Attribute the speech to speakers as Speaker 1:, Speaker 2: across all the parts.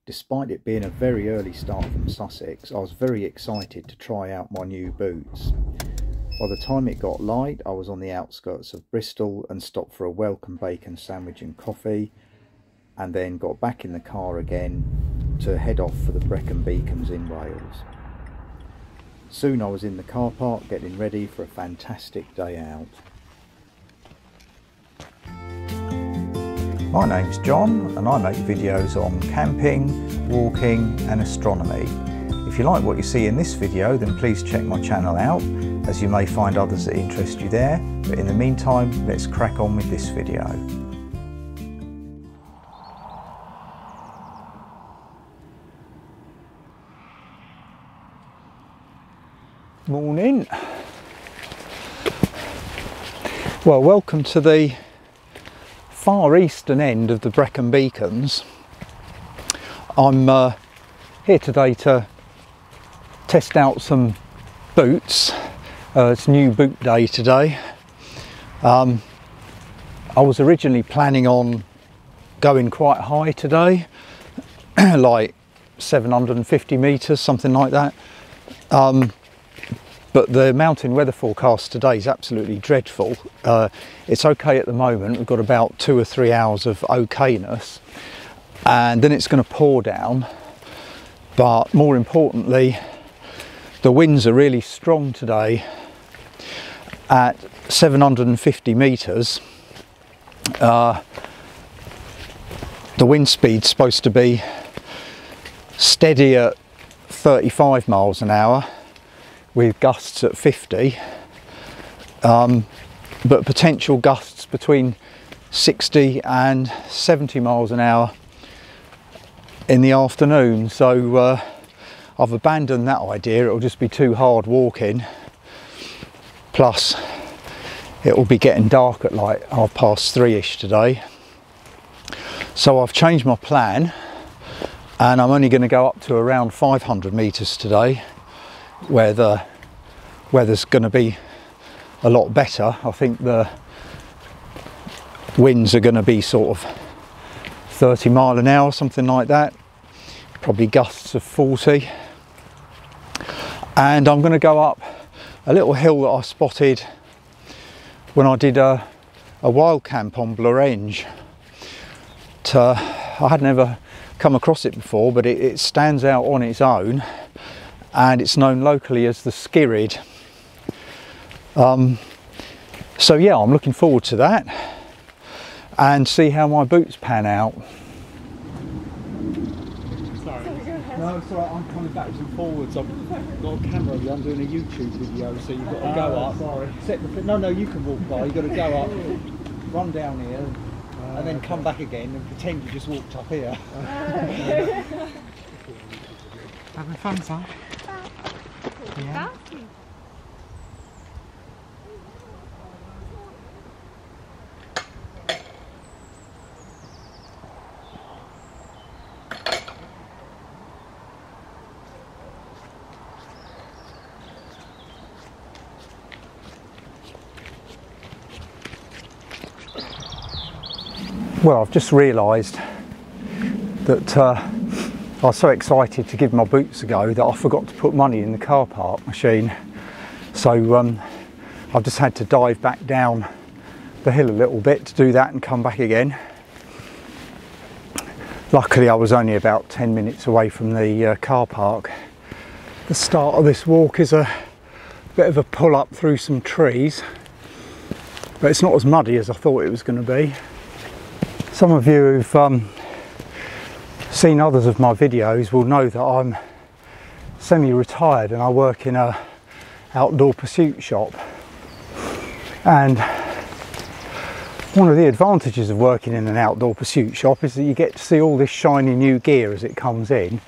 Speaker 1: Despite it being a very early start from Sussex, I was very excited to try out my new boots. By the time it got light, I was on the outskirts of Bristol and stopped for a welcome bacon sandwich and coffee, and then got back in the car again to head off for the Brecon Beacons in Wales. Soon I was in the car park getting ready for a fantastic day out. My name's John and I make videos on camping, walking and astronomy. If you like what you see in this video, then please check my channel out, as you may find others that interest you there. But in the meantime, let's crack on with this video. Morning. Well, welcome to the far eastern end of the Brecon Beacons. I'm here today to test out some boots. It's new boot day today. I was originally planning on going quite high today, like 750 metres, something like that. But the mountain weather forecast today is absolutely dreadful. It's okay at the moment. We've got about 2 or 3 hours of okayness, and then it's going to pour down. But more importantly, the winds are really strong today at 750 metres. The wind speed's supposed to be steady at 35 miles an hour. With gusts at 50, but potential gusts between 60 and 70 miles an hour in the afternoon. So I've abandoned that idea. It'll just be too hard walking. Plus it will be getting dark at like 3:30ish today. So I've changed my plan and I'm only going to go up to around 500 metres today, where the weather's going to be a lot better. I think the winds are going to be sort of 30 mile an hour, something like that, probably gusts of 40. And I'm going to go up a little hill that I spotted when I did a wild camp on Blorenge. I had never come across it before, but it stands out on its own. And it's known locally as the Skirrid. So yeah, I'm looking forward to that and see how my boots pan out.
Speaker 2: Sorry.
Speaker 1: No, it's alright, I'm coming backwards and forwards. I've got a camera, I'm doing a YouTube video, so you've got to go up. Sorry. No, you can walk by, you've got to go up, run down here, and then come back again and pretend you just walked up here.
Speaker 2: Having fun, son? Yeah.
Speaker 1: Well, I've just realised that I was so excited to give my boots a go that I forgot to put money in the car park machine. So I've just had to dive back down the hill a little bit to do that and come back again. Luckily I was only about 10 minutes away from the car park. The start of this walk is a bit of a pull up through some trees, but it's not as muddy as I thought it was going to be. Some of you who've seen others of my videos will know that I'm semi-retired and I work in a outdoor pursuit shop. And one of the advantages of working in an outdoor pursuit shop is that you get to see all this shiny new gear as it comes in.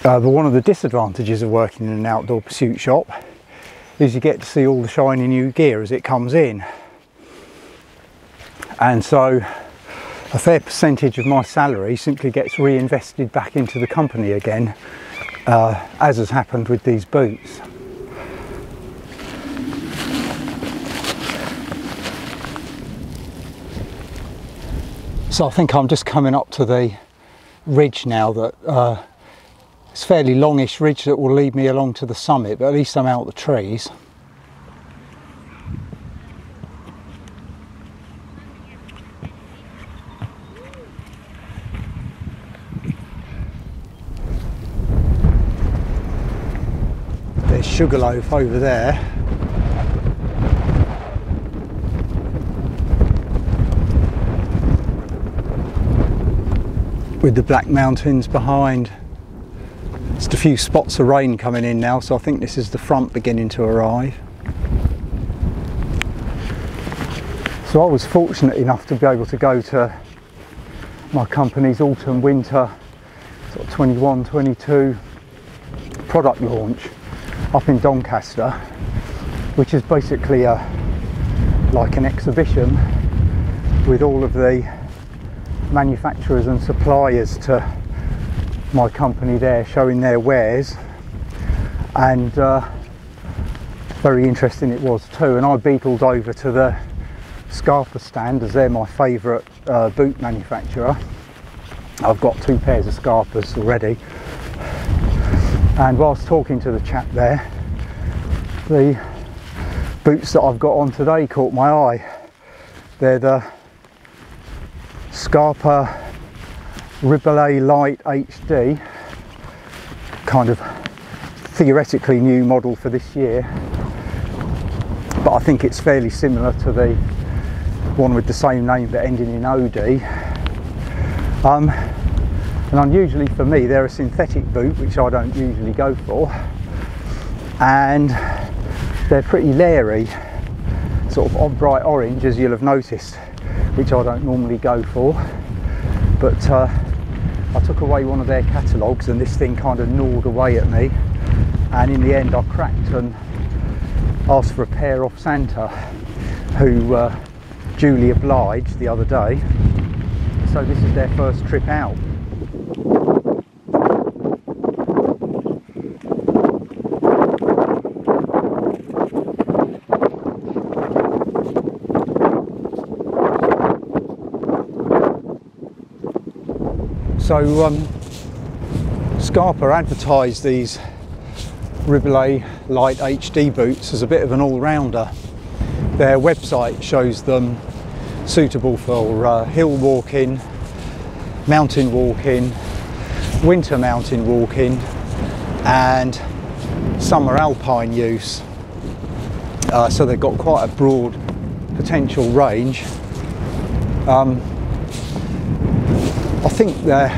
Speaker 1: But one of the disadvantages of working in an outdoor pursuit shop is you get to see all the shiny new gear as it comes in. And so a fair percentage of my salary simply gets reinvested back into the company again, as has happened with these boots. So I think I'm just coming up to the ridge now that it's a fairly longish ridge that will lead me along to the summit, but at least I'm out of the trees. There's Sugarloaf over there. With the Black Mountains behind. Just a few spots of rain coming in now, so I think this is the front beginning to arrive. So I was fortunate enough to be able to go to my company's autumn winter sort of 21-22 product launch up in Doncaster, which is basically like an exhibition with all of the manufacturers and suppliers to my company there showing their wares, and very interesting it was too. And I beetled over to the Scarpa stand, as they're my favourite boot manufacturer. I've got 2 pairs of Scarpas already, and whilst talking to the chap there, the boots that I've got on today caught my eye. They're the Scarpa Ribelle Lite HD, kind of theoretically new model for this year, but I think it's fairly similar to the one with the same name but ending in OD. And unusually for me, they're a synthetic boot, which I don't usually go for, and they're pretty leery, sort of bright orange, as you'll have noticed, which I don't normally go for. But I took away one of their catalogues and this thing kind of gnawed away at me, and in the end I cracked and asked for a pair off Santa, who duly obliged the other day. So this is their first trip out. So Scarpa advertised these Ribelle Lite HD boots as a bit of an all-rounder. Their website shows them suitable for hill walking, mountain walking, winter mountain walking and summer alpine use. So they've got quite a broad potential range. I think they're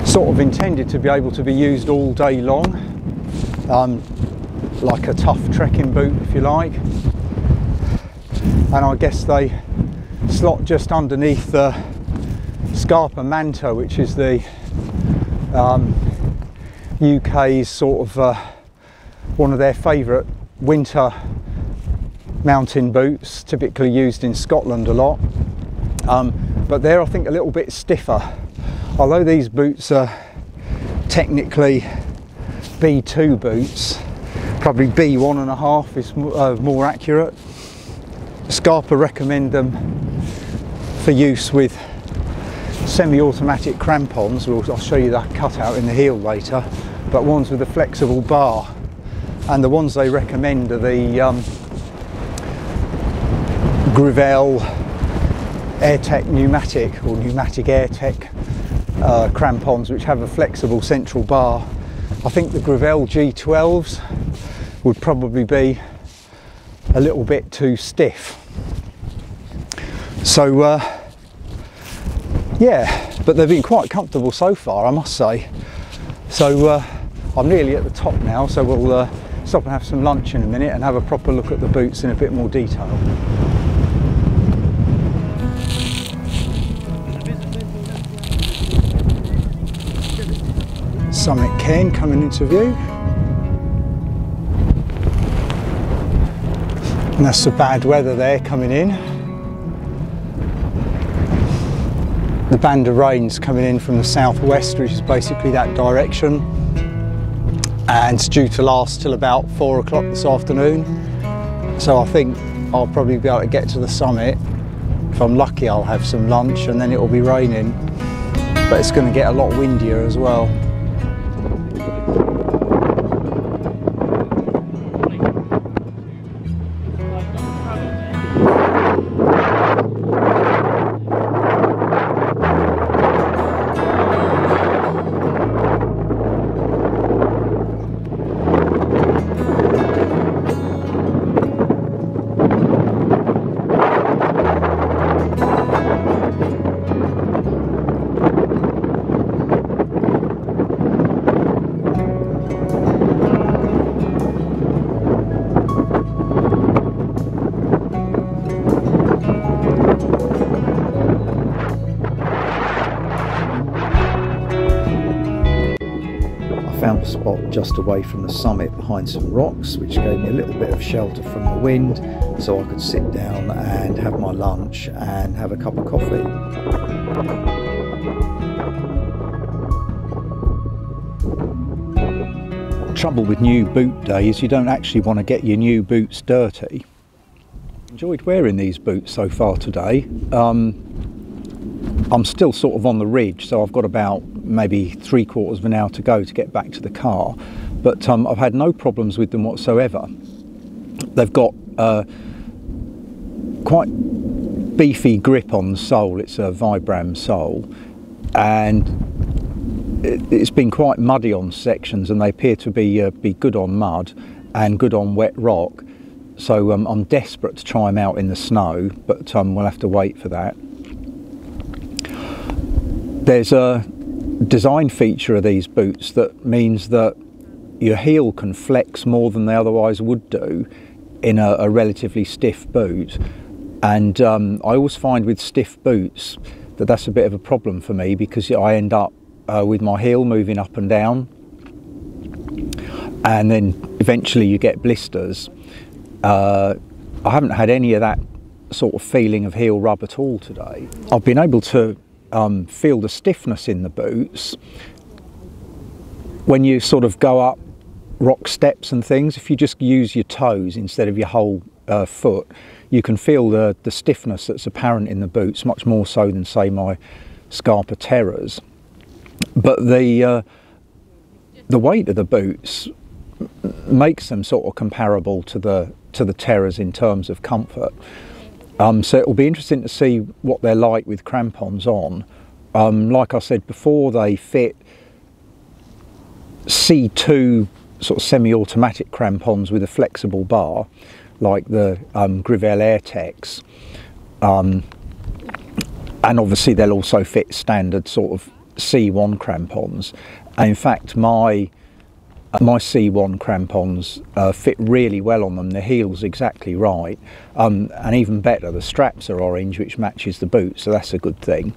Speaker 1: sort of intended to be able to be used all day long, like a tough trekking boot if you like, and I guess they slot just underneath the Scarpa Manta, which is the UK's sort of one of their favourite winter mountain boots, typically used in Scotland a lot. But they're, I think, a little bit stiffer. Although these boots are technically B2 boots, probably B1.5 is more accurate. Scarpa recommend them for use with semi-automatic crampons. I'll show you that cutout in the heel later, but ones with a flexible bar. And the ones they recommend are the Grivel AirTech pneumatic or pneumatic AirTech crampons, which have a flexible central bar. I think the Grivel G12s would probably be a little bit too stiff. So yeah, but they've been quite comfortable so far, I must say. So I'm nearly at the top now, so we'll stop and have some lunch in a minute and have a proper look at the boots in a bit more detail. Summit Cairn coming into view, and that's the bad weather there coming in. The band of rain's coming in from the southwest, which is basically that direction, and it's due to last till about 4 o'clock this afternoon. So I think I'll probably be able to get to the summit If I'm lucky, I'll have some lunch and then it'll be raining, but it's going to get a lot windier as well. Found a spot just away from the summit behind some rocks, which gave me a little bit of shelter from the wind, so I could sit down and have my lunch and have a cup of coffee. Trouble with new boot day is you don't actually want to get your new boots dirty. Enjoyed wearing these boots so far today. I'm still sort of on the ridge, so I've got about maybe 3/4 of an hour to go to get back to the car, but I've had no problems with them whatsoever. They've got quite beefy grip on the sole. It's a Vibram sole, and it's been quite muddy on sections, and they appear to be good on mud and good on wet rock, so I'm desperate to try them out in the snow, but we'll have to wait for that. There's a design feature of these boots that means that your heel can flex more than they otherwise would do in a relatively stiff boot, and I always find with stiff boots that that's a bit of a problem for me, because I end up with my heel moving up and down, and then eventually you get blisters. I haven't had any of that sort of feeling of heel rub at all today. I've been able to feel the stiffness in the boots when you sort of go up rock steps and things. If you just use your toes instead of your whole foot, you can feel the stiffness that's apparent in the boots, much more so than, say, my Scarpa Terras. But the weight of the boots makes them sort of comparable to the Terras in terms of comfort. So it'll be interesting to see what they're like with crampons on. Like I said before, they fit C2 sort of semi-automatic crampons with a flexible bar, like the Grivel AirTex. And obviously they'll also fit standard sort of C1 crampons. And in fact, my C1 crampons fit really well on them. The heel's exactly right, and even better, the straps are orange, which matches the boot, so that's a good thing.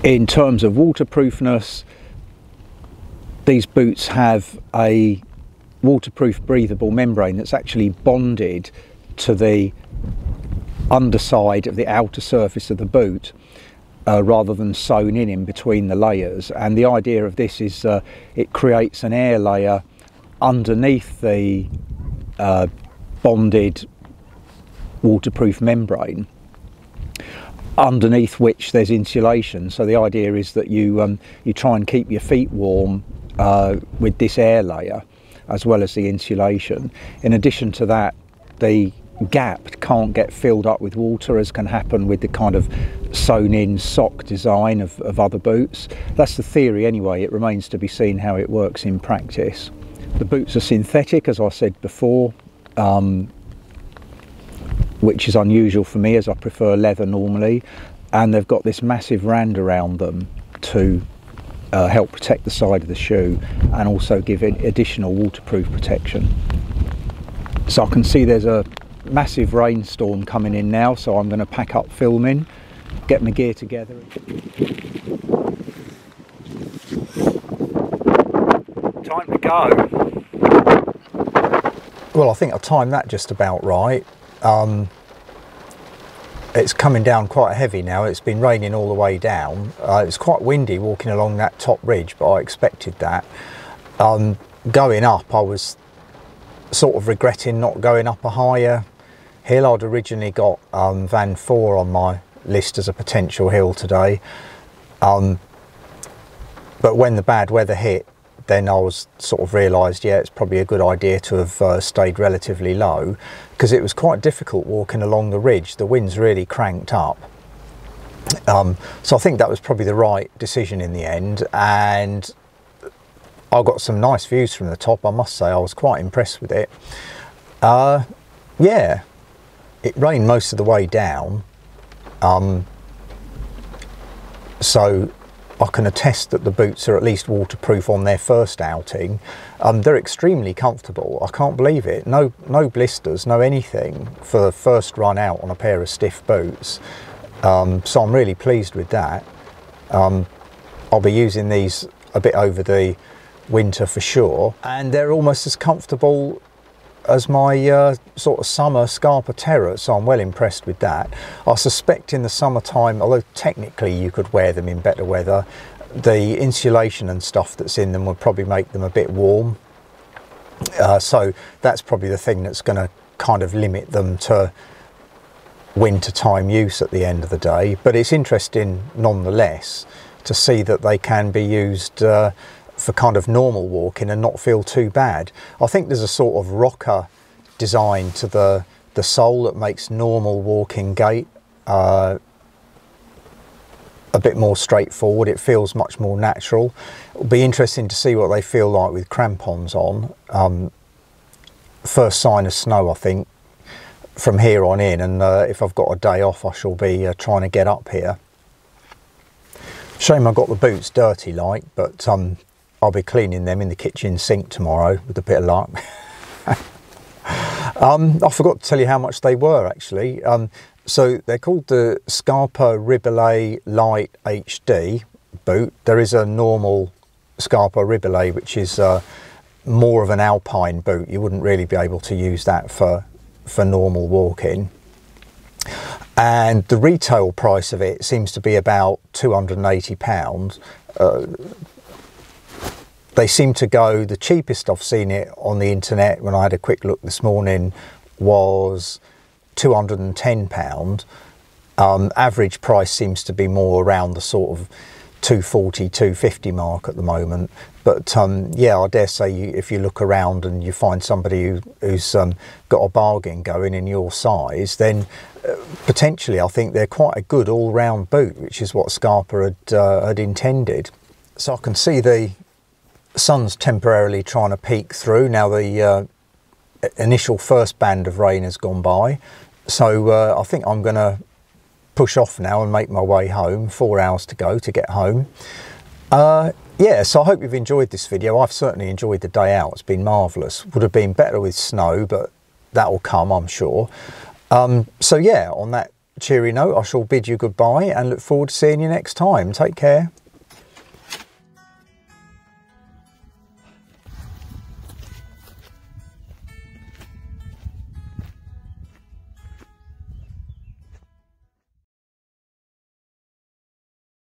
Speaker 1: In terms of waterproofness, these boots have a waterproof breathable membrane that's actually bonded to the underside of the outer surface of the boot, rather than sewn in between the layers. And the idea of this is it creates an air layer underneath the bonded waterproof membrane, underneath which there's insulation. So the idea is that you try and keep your feet warm with this air layer as well as the insulation. In addition to that, the gap can't get filled up with water, as can happen with the kind of sewn in sock design of other boots. That's the theory anyway. It remains to be seen how it works in practice. The boots are synthetic, as I said before, which is unusual for me, as I prefer leather normally, and they've got this massive rand around them to help protect the side of the shoe and also give it additional waterproof protection. So I can see there's a massive rainstorm coming in now, so I'm going to pack up filming, get my gear together. Time to go. Well, I think I've timed that just about right. It's coming down quite heavy now. It's been raining all the way down. It's quite windy walking along that top ridge, but I expected that. Going up, I was sort of regretting not going up a higher
Speaker 3: hill. I'd originally got Van 4 on my list as a potential hill today, but when the bad weather hit, then I was sort of realised, yeah, it's probably a good idea to have stayed relatively low, because it was quite difficult walking along the ridge. The wind's really cranked up. So I think that was probably the right decision in the end, and I got some nice views from the top. I must say I was quite impressed with it. Yeah, it rained most of the way down, so I can attest that the boots are at least waterproof on their first outing. They're extremely comfortable. I can't believe it. No blisters, no anything for the first run out on a pair of stiff boots. So I'm really pleased with that. I'll be using these a bit over the winter for sure, and they're almost as comfortable as my sort of summer Scarpa Terra, so I'm well impressed with that. I suspect in the summertime, although technically you could wear them in better weather, the insulation and stuff that's in them would probably make them a bit warm. So that's probably the thing that's going to kind of limit them to winter time use at the end of the day. But it's interesting nonetheless to see that they can be used for kind of normal walking and not feel too bad. I think there's a sort of rocker design to the sole that makes normal walking gait a bit more straightforward. It feels much more natural. It'll be interesting to see what they feel like with crampons on. First sign of snow, I think, from here on in, and if I've got a day off, I shall be trying to get up here. Shame I got the boots dirty like, but I'll be cleaning them in the kitchen sink tomorrow with a bit of luck. I forgot to tell you how much they were actually. So they're called the Scarpa Ribelle Lite HD boot. There is a normal Scarpa Ribelle, which is more of an alpine boot. You wouldn't really be able to use that for normal walking. And the retail price of it seems to be about £280. They seem to go, the cheapest I've seen it on the internet when I had a quick look this morning was £210. Average price seems to be more around the sort of 240, 250 mark at the moment. But yeah, I dare say if you look around and you find somebody who's got a bargain going in your size, then potentially I think they're quite a good all-round boot, which is what Scarpa had intended. So I can see the sun's temporarily trying to peek through now. The initial first band of rain has gone by, so I think I'm going to push off now and make my way home. 4 hours to go to get home. Yeah, so I hope you've enjoyed this video. I've certainly enjoyed the day out. It's been marvellous. Would have been better with snow, but that will come, I'm sure. So yeah, on that cheery note, I shall bid you goodbye and look forward to seeing you next time. Take care.